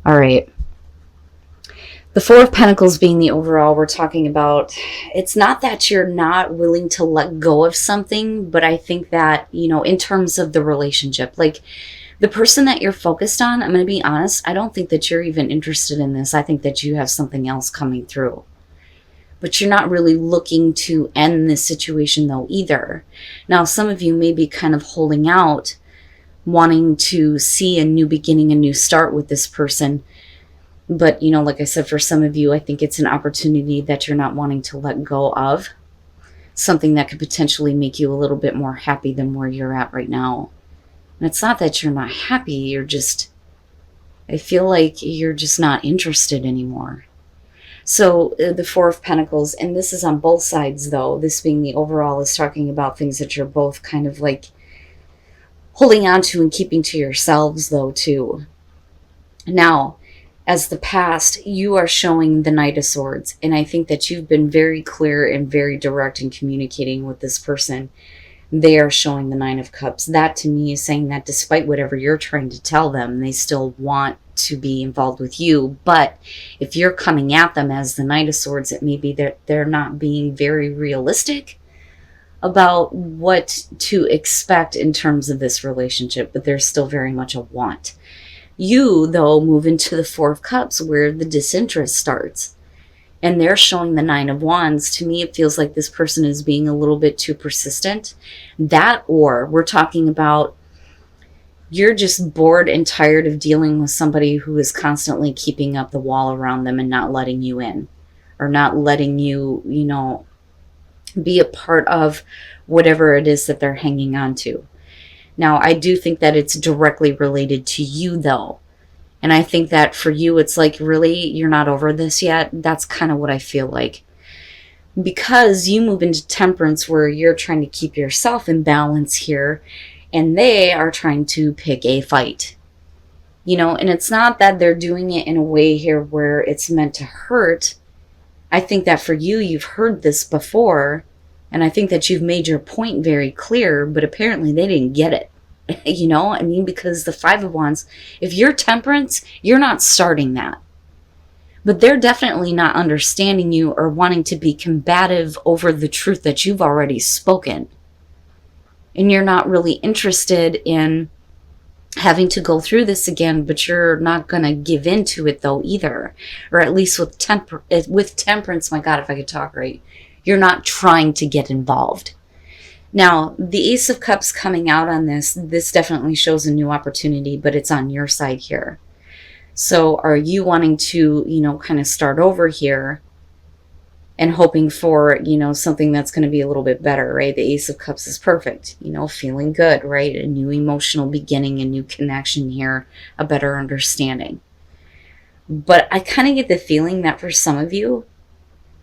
All right. The Four of Pentacles being the overall, we're talking about, it's not that you're not willing to let go of something, but I think that, in terms of the relationship, like the person that you're focused on, I'm going to be honest, I don't think that you're even interested in this. I think that you have something else coming through. But you're not really looking to end this situation though either. Now, some of you may be kind of holding out, wanting to see a new beginning, a new start with this person. But, like I said, for some of you, I think it's an opportunity that you're not wanting to let go of. Something that could potentially make you a little bit more happy than where you're at right now. And it's not that you're not happy, I feel like you're just not interested anymore. So the Four of Pentacles, and this is on both sides though, this being the overall, is talking about things that you're both kind of like holding on to and keeping to yourselves though too. Now, as the past, you are showing the Knight of Swords, and I think that you've been very clear and very direct in communicating with this person. They are showing the Nine of Cups. That to me is saying that despite whatever you're trying to tell them, they still want to be involved with you. But if you're coming at them as the Knight of Swords, it may be that they're not being very realistic about what to expect in terms of this relationship, but there's still very much a want. You, though, move into the Four of Cups where the disinterest starts. And they're showing the Nine of Wands. To me, it feels like this person is being a little bit too persistent. That, or we're talking about you're just bored and tired of dealing with somebody who is constantly keeping up the wall around them and not letting you in. Or not letting you, be a part of whatever it is that they're hanging on to. Now, I do think that it's directly related to you, though. And I think that for you, it's like, really, you're not over this yet? That's kind of what I feel like. Because you move into Temperance where you're trying to keep yourself in balance here, and they are trying to pick a fight. And it's not that they're doing it in a way here where it's meant to hurt. I think that for you, you've heard this before, and I think that you've made your point very clear, but apparently they didn't get it. Because the Five of Wands, if you're Temperance, you're not starting that. But they're definitely not understanding you or wanting to be combative over the truth that you've already spoken. And you're not really interested in having to go through this again, but you're not going to give into it though either. Or at least with Temperance, my God, if I could talk right, you're not trying to get involved. Now, the Ace of Cups coming out on this definitely shows a new opportunity, but it's on your side here. So are you wanting to, kind of start over here and hoping for, something that's going to be a little bit better, right? The Ace of Cups is perfect, feeling good, right? A new emotional beginning, a new connection here, a better understanding. But I kind of get the feeling that for some of you,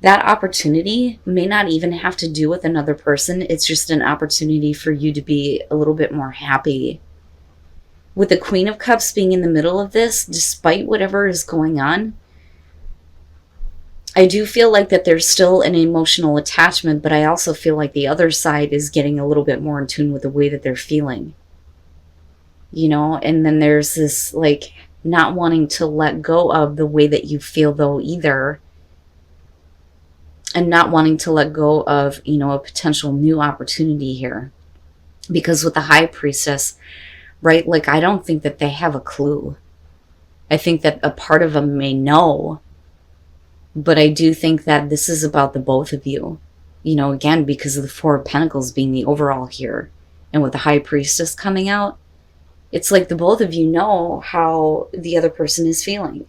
that opportunity may not even have to do with another person. It's just an opportunity for you to be a little bit more happy. With the Queen of Cups being in the middle of this, despite whatever is going on, I do feel like that there's still an emotional attachment, but I also feel like the other side is getting a little bit more in tune with the way that they're feeling. And then there's this like not wanting to let go of the way that you feel though either. And not wanting to let go of, a potential new opportunity here. Because with the High Priestess, right, like I don't think that they have a clue. I think that a part of them may know. But I do think that this is about the both of you. Again, because of the Four of Pentacles being the overall here. And with the High Priestess coming out, it's like the both of you know how the other person is feeling.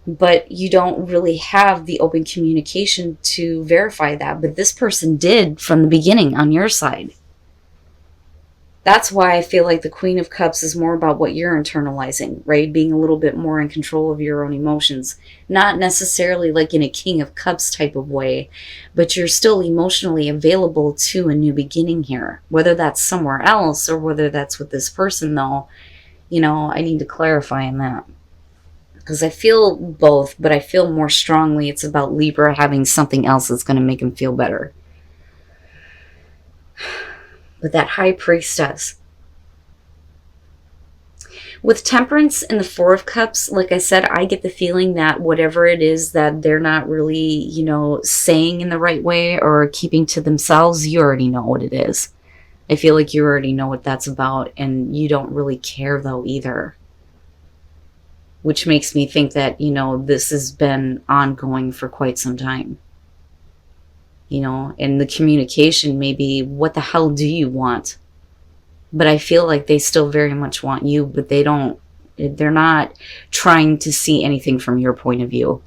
But you don't really have the open communication to verify that. But this person did from the beginning on your side. That's why I feel like the Queen of Cups is more about what you're internalizing, right? Being a little bit more in control of your own emotions. Not necessarily like in a King of Cups type of way, but you're still emotionally available to a new beginning here. Whether that's somewhere else or whether that's with this person though, I need to clarify on that. Because I feel both, but I feel more strongly it's about Libra having something else that's going to make him feel better. But that High Priestess. With Temperance and the Four of Cups, like I said, I get the feeling that whatever it is that they're not really, saying in the right way or keeping to themselves, you already know what it is. I feel like you already know what that's about, and you don't really care though either. Which makes me think that, this has been ongoing for quite some time. And the communication may be, what the hell do you want? But I feel like they still very much want you, but they're not trying to see anything from your point of view.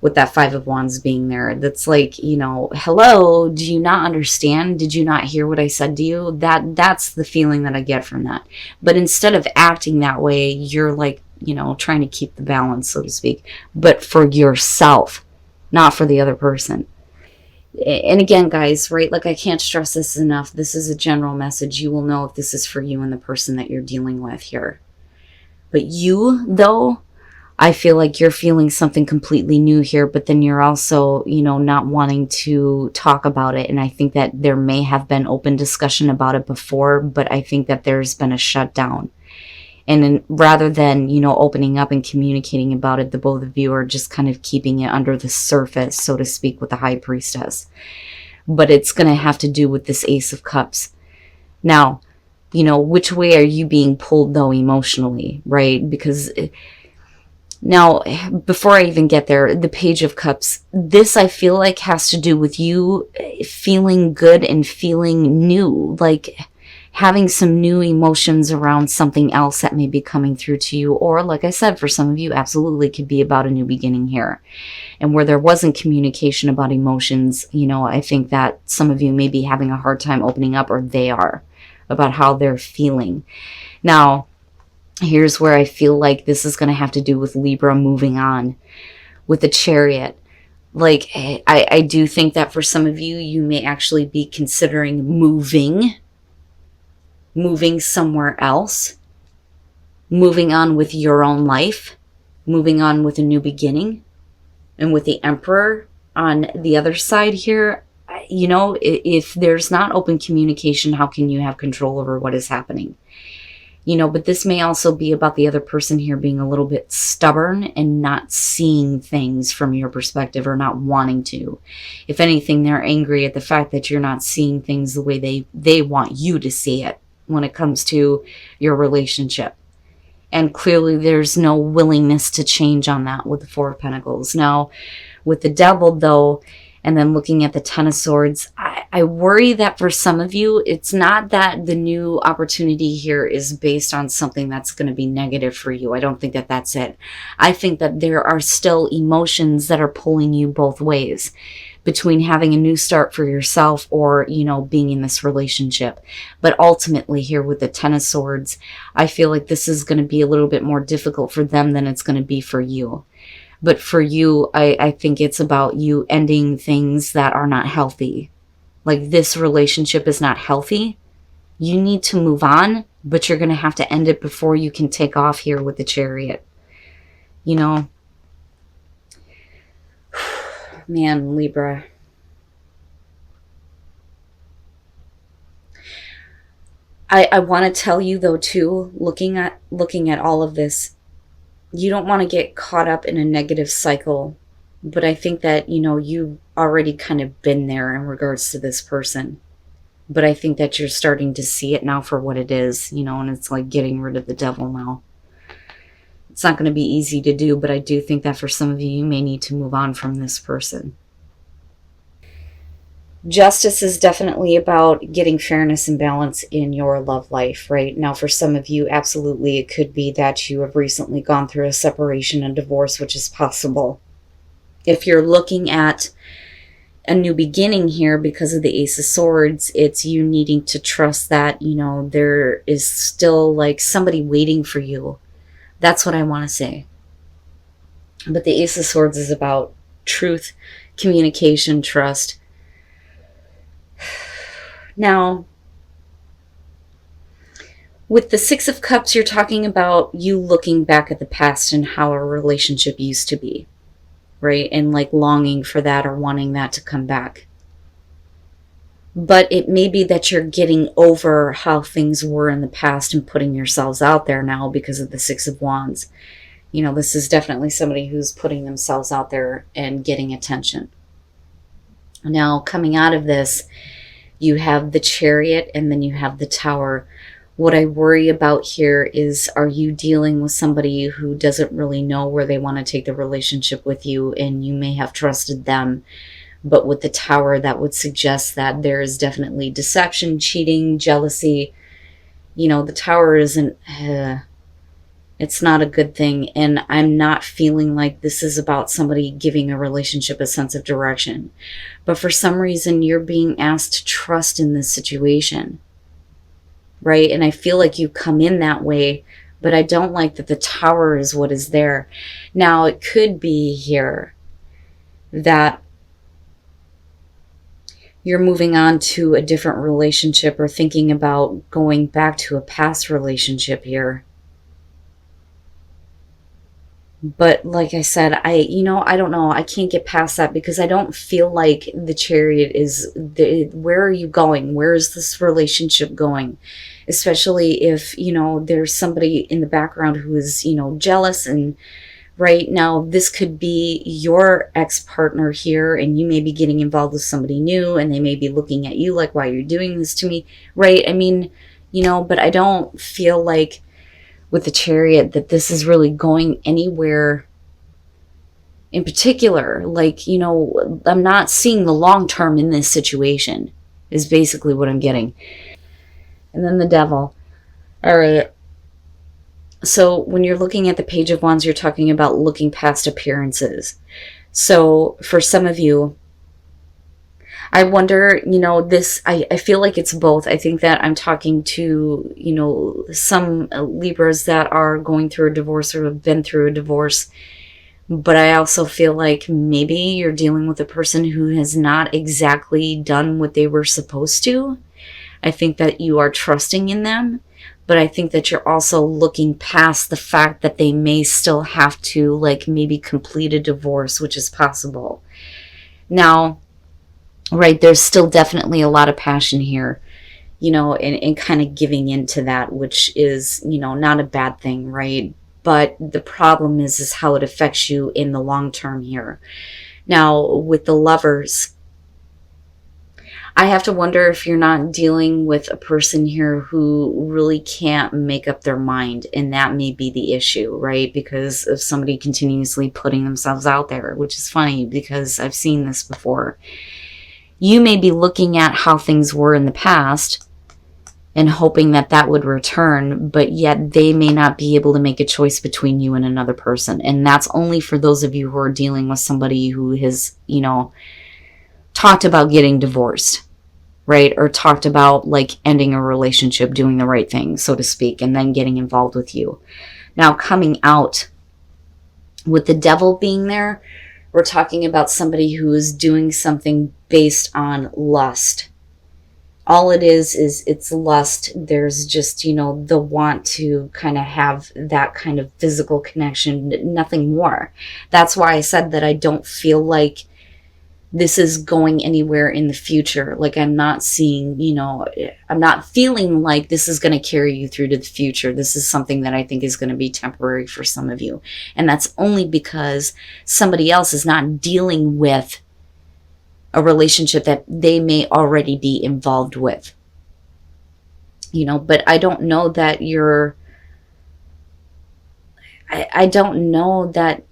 With that Five of Wands being there, that's like, hello, do you not understand? Did you not hear what I said to you? That's the feeling that I get from that. But instead of acting that way, you're like, trying to keep the balance, so to speak, but for yourself, not for the other person. And again, guys, right, like I can't stress this enough. This is a general message. You will know if this is for you and the person that you're dealing with here. But you, though, I feel like you're feeling something completely new here, but then you're also, not wanting to talk about it. And I think that there may have been open discussion about it before, but I think that there's been a shutdown. And then rather than, opening up and communicating about it, the both of you are just kind of keeping it under the surface, so to speak, with the High Priestess. But it's going to have to do with this Ace of Cups. Now, which way are you being pulled, though, emotionally, right? Because now, before I even get there, the Page of Cups, this I feel like has to do with you feeling good and feeling new, like having some new emotions around something else that may be coming through to you. Or, like I said, for some of you, absolutely could be about a new beginning here. And where there wasn't communication about emotions, I think that some of you may be having a hard time opening up, or they are, about how they're feeling. Now, here's where I feel like this is going to have to do with Libra moving on. With the Chariot, like, I do think that for some of you, you may actually be considering moving somewhere else, moving on with your own life, moving on with a new beginning. And with the Emperor on the other side here, if there's not open communication, how can you have control over what is happening? But this may also be about the other person here being a little bit stubborn and not seeing things from your perspective, or not wanting to. If anything, they're angry at the fact that you're not seeing things the way they want you to see it when it comes to your relationship. And clearly there's no willingness to change on that with the Four of Pentacles. Now, with the Devil, though, and then looking at the Ten of Swords, I worry that for some of you, it's not that the new opportunity here is based on something that's going to be negative for you. I don't think that that's it. I think that there are still emotions that are pulling you both ways, between having a new start for yourself or, being in this relationship. But ultimately here with the Ten of Swords, I feel like this is going to be a little bit more difficult for them than it's going to be for you. But for you, I think it's about you ending things that are not healthy. Like, this relationship is not healthy. You need to move on, but you're going to have to end it before you can take off here with the Chariot. Man, Libra. I want to tell you, though, too, looking at all of this, you don't want to get caught up in a negative cycle. But I think that, you've already kind of been there in regards to this person. But I think that you're starting to see it now for what it is, and it's like getting rid of the devil now. It's not going to be easy to do, but I do think that for some of you, you may need to move on from this person. Justice is definitely about getting fairness and balance in your love life, right? Now, for some of you, absolutely, it could be that you have recently gone through a separation and divorce, which is possible. If you're looking at a new beginning here because of the Ace of Swords, it's you needing to trust that, there is still like somebody waiting for you. That's what I want to say. But the Ace of Swords is about truth, communication, trust. Now, with the Six of Cups, you're talking about you looking back at the past and how a relationship used to be, right? And like longing for that or wanting that to come back. But it may be that you're getting over how things were in the past and putting yourselves out there now because of the Six of Wands. You know, this is definitely somebody who's putting themselves out there and getting attention. Now, coming out of this, you have the Chariot and then you have the Tower. What I worry about here is, are you dealing with somebody who doesn't really know where they want to take the relationship with you, and you may have trusted them, but with the Tower, that would suggest that there is definitely deception, cheating, jealousy. You know, the Tower isn't, it's not a good thing, and I'm not feeling like this is about somebody giving a relationship a sense of direction. But for some reason, you're being asked to trust in this situation, right? And I feel like you come in that way, but I don't like that the Tower is what is there. Now, it could be here that you're moving on to a different relationship or thinking about going back to a past relationship here. But like I said, I don't know. I can't get past that because I don't feel like the Chariot is, where are you going? Where is this relationship going? Especially if, there's somebody in the background who is, jealous. And right now, this could be your ex-partner here, and you may be getting involved with somebody new, and they may be looking at you like, why are you doing this to me? Right? I mean, but I don't feel like with the Chariot that this is really going anywhere in particular. Like, I'm not seeing the long term in this situation, is basically what I'm getting. And then the Devil. All right. So when you're looking at the Page of Wands, you're talking about looking past appearances. So for some of you, I wonder, I feel like it's both. I think that I'm talking to, some Libras that are going through a divorce or have been through a divorce. But I also feel like maybe you're dealing with a person who has not exactly done what they were supposed to. I think that you are trusting in them. But I think that you're also looking past the fact that they may still have to, like, maybe complete a divorce, which is possible. Now, right, there's still definitely a lot of passion here, and kind of giving into that, which is, not a bad thing, right? But the problem is how it affects you in the long term here. Now, with the Lovers, I have to wonder if you're not dealing with a person here who really can't make up their mind, and that may be the issue, right? Because of somebody continuously putting themselves out there, which is funny because I've seen this before. You may be looking at how things were in the past and hoping that that would return, but yet they may not be able to make a choice between you and another person. And that's only for those of you who are dealing with somebody who has, talked about getting divorced, right? Or talked about, like, ending a relationship, doing the right thing, so to speak, and then getting involved with you. Now, coming out with the Devil being there, we're talking about somebody who is doing something based on lust. All it is it's lust. There's just, the want to kind of have that kind of physical connection, nothing more. That's why I said that I don't feel like this is going anywhere in the future. Like, I'm not seeing, I'm not feeling like this is going to carry you through to the future. This is something that I think is going to be temporary for some of you. And that's only because somebody else is not dealing with a relationship that they may already be involved with. But I don't know that you're, I don't know that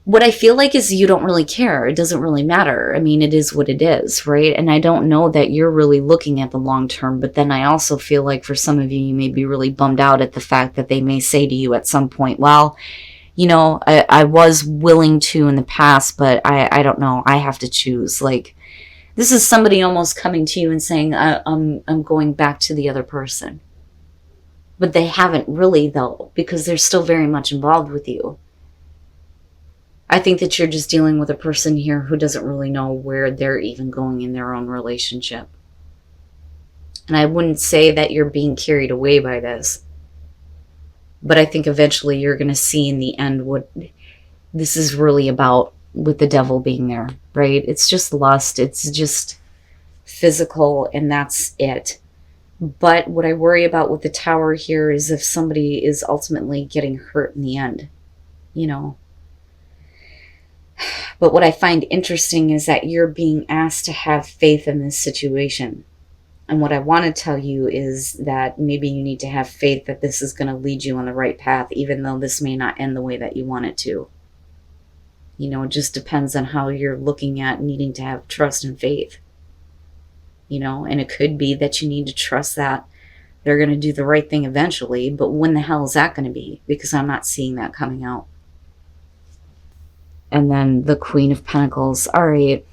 what I feel like is you don't really care. It doesn't really matter. I mean, it is what it is, right? And I don't know that you're really looking at the long term, but then I also feel like for some of you, you may be really bummed out at the fact that they may say to you at some point, well, I was willing to in the past, but I don't know. I have to choose. Like, this is somebody almost coming to you and saying, I'm going back to the other person. But they haven't really, though, because they're still very much involved with you. I think that you're just dealing with a person here who doesn't really know where they're even going in their own relationship. And I wouldn't say that you're being carried away by this. But I think eventually you're going to see in the end what this is really about with the Devil being there, right? It's just lust. It's just physical, and that's it. But what I worry about with the Tower here is if somebody is ultimately getting hurt in the end, you know. But what I find interesting is that you're being asked to have faith in this situation. And what I want to tell you is that maybe you need to have faith that this is going to lead you on the right path, even though this may not end the way that you want it to. You know, it just depends on how you're looking at needing to have trust and faith. You know, and it could be that you need to trust that they're going to do the right thing eventually, but when the hell is that going to be? Because I'm not seeing that coming out. And then the Queen of Pentacles. All right.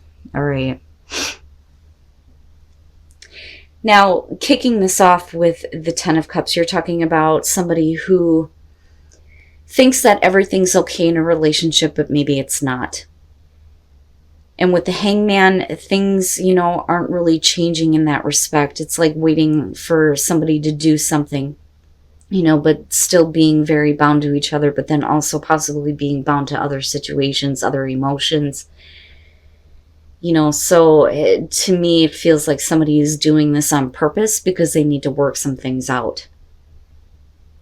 Now, kicking this off with the Ten of Cups, you're talking about somebody who thinks that everything's okay in a relationship, but maybe it's not. And with the Hangman, things, you know, aren't really changing in that respect. It's like waiting for somebody to do something, you know, but still being very bound to each other, but then also possibly being bound to other situations, other emotions. You know, so to me, it feels like somebody is doing this on purpose because they need to work some things out.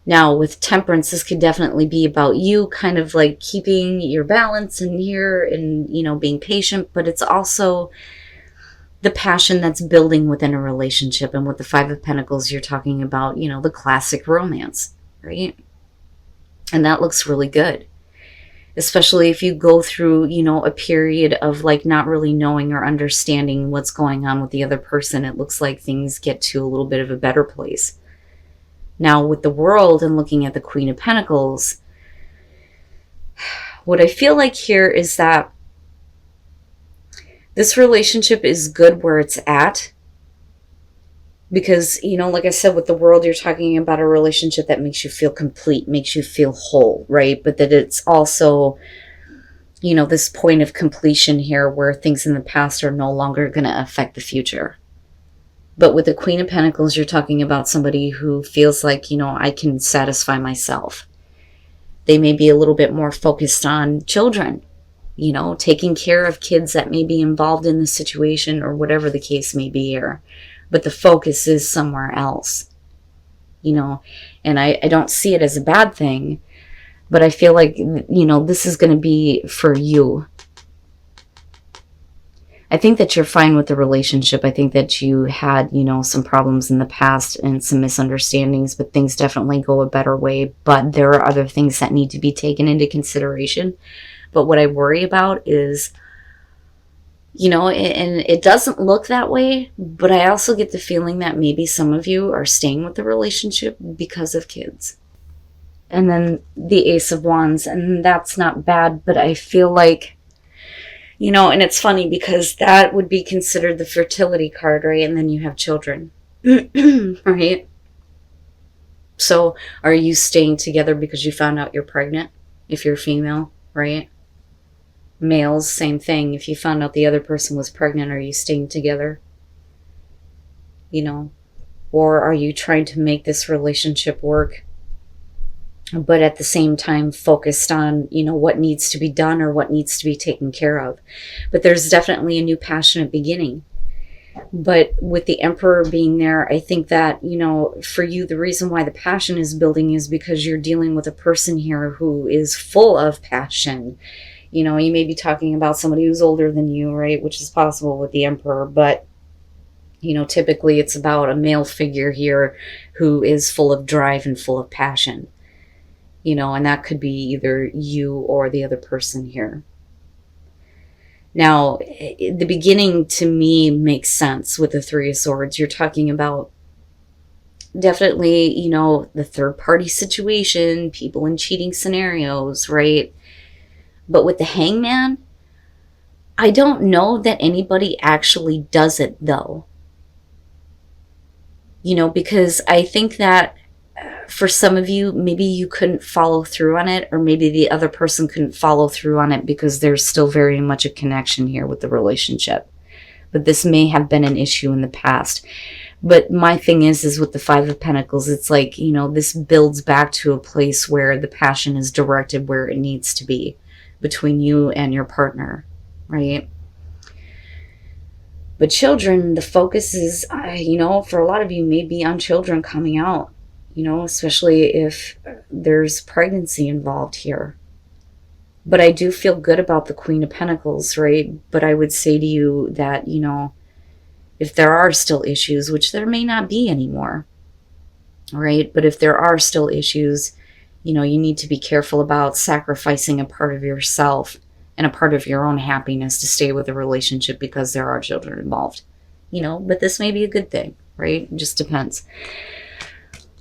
Now, with Temperance, this could definitely be about you kind of like keeping your balance in here and, you know, being patient, but it's also the passion that's building within a relationship. And with the Five of Pentacles, you're talking about, you know, the classic romance, right? And that looks really good. Especially if you go through, you know, a period of like not really knowing or understanding what's going on with the other person. It looks like things get to a little bit of a better place. Now, with the World and looking at the Queen of Pentacles, what I feel like here is that this relationship is good where it's at. Because, you know, like I said, with the World, you're talking about a relationship that makes you feel complete, makes you feel whole, right? But that it's also, you know, this point of completion here where things in the past are no longer going to affect the future. But with the Queen of Pentacles, you're talking about somebody who feels like, you know, I can satisfy myself. They may be a little bit more focused on children, you know, taking care of kids that may be involved in the situation or whatever the case may be here. But the focus is somewhere else, you know, and I don't see it as a bad thing, but I feel like, you know, this is going to be for you. I think that you're fine with the relationship. I think that you had, you know, some problems in the past and some misunderstandings, but things definitely go a better way. But there are other things that need to be taken into consideration. But what I worry about is, you know, and it doesn't look that way, but I also get the feeling that maybe some of you are staying with the relationship because of kids. And then the Ace of Wands, and that's not bad, but I feel like, you know, and it's funny because that would be considered the fertility card, right? And then you have children, right? So are you staying together because you found out you're pregnant? If you're female, right? Males, same thing. If you found out the other person was pregnant, are you staying together? You know, or are you trying to make this relationship work, but at the same time focused on, you know, what needs to be done or what needs to be taken care of? But there's definitely a new passionate beginning. But with the Emperor being there, I think that, you know, for you, the reason why the passion is building is because you're dealing with a person here who is full of passion. You know, you may be talking about somebody who's older than you, right? Which is possible with the Emperor, but, you know, typically it's about a male figure here who is full of drive and full of passion. You know, and that could be either you or the other person here. Now, the beginning to me makes sense with the Three of Swords. You're talking about definitely, you know, the third party situation, people in cheating scenarios, right? But with the Hangman, I don't know that anybody actually does it though. You know, because I think that for some of you, maybe you couldn't follow through on it, or maybe the other person couldn't follow through on it because there's still very much a connection here with the relationship. But this may have been an issue in the past. But my thing is with the Five of Pentacles, it's like, you know, this builds back to a place where the passion is directed where it needs to be between you and your partner, right? But children, the focus is, for a lot of you, may be on children coming out, especially if there's pregnancy involved here. But I do feel good about the Queen of Pentacles, right? But I would say to you that, if there are still issues, which there may not be anymore, right? But if there are still issues, you need to be careful about sacrificing a part of yourself and a part of your own happiness to stay with a relationship because there are children involved, but this may be a good thing, right? It just depends.